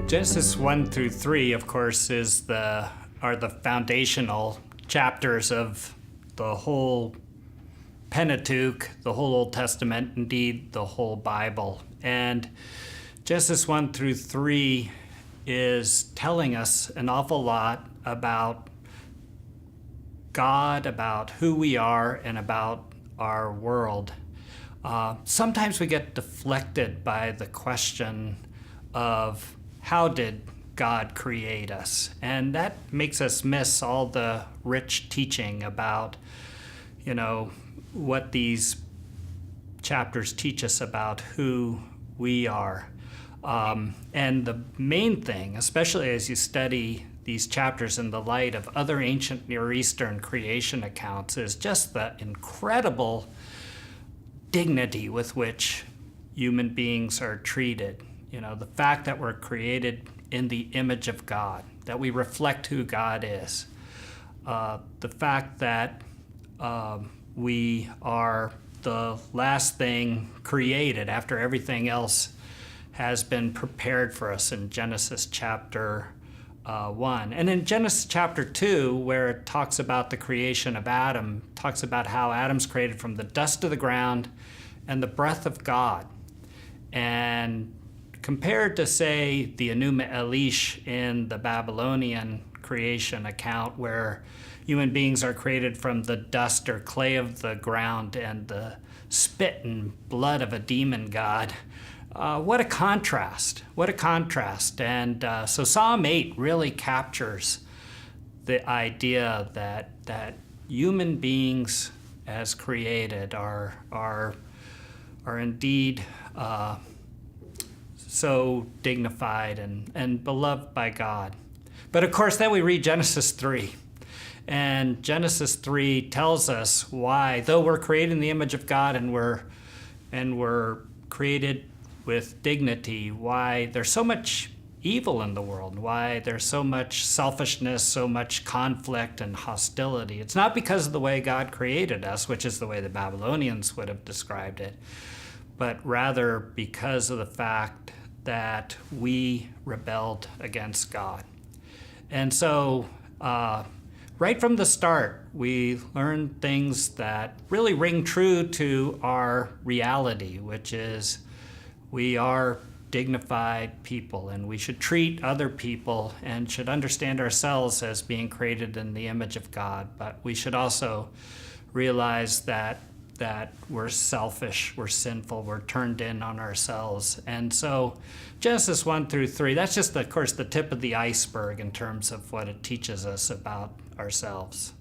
Genesis 1 through 3, of course, are the foundational chapters of the whole Pentateuch, the whole Old Testament, indeed the whole Bible. And Genesis 1 through 3 is telling us an awful lot about God, about who we are, and about our world. Sometimes we get deflected by the question of how did God create us? And that makes us miss all the rich teaching about, what these chapters teach us about who we are. And the main thing, especially as you study these chapters in the light of other ancient Near Eastern creation accounts, is just the incredible dignity with which human beings are treated. The fact that we're created in the image of God, that we reflect who God is. The fact that we are the last thing created after everything else has been prepared for us in Genesis chapter 1. And in Genesis chapter 2, where it talks about the creation of Adam, talks about how Adam's created from the dust of the ground and the breath of God. And compared to, say, the Enuma Elish in the Babylonian creation account, where human beings are created from the dust or clay of the ground and the spit and blood of a demon god. What a contrast. What a contrast. And so Psalm 8 really captures the idea that human beings as created are indeed so dignified and beloved by God. But of course, then we read Genesis 3. And Genesis 3 tells us why, though we're created in the image of God and we're created with dignity, why there's so much evil in the world, why there's so much selfishness, so much conflict and hostility. It's not because of the way God created us, which is the way the Babylonians would have described it, but rather because of the fact that we rebelled against God. And so right from the start, we learn things that really ring true to our reality, which is we are dignified people, and we should treat other people and should understand ourselves as being created in the image of God. But we should also realize that we're selfish, we're sinful, we're turned in on ourselves. And so Genesis 1 through 3, that's just, of course, the tip of the iceberg in terms of what it teaches us about ourselves.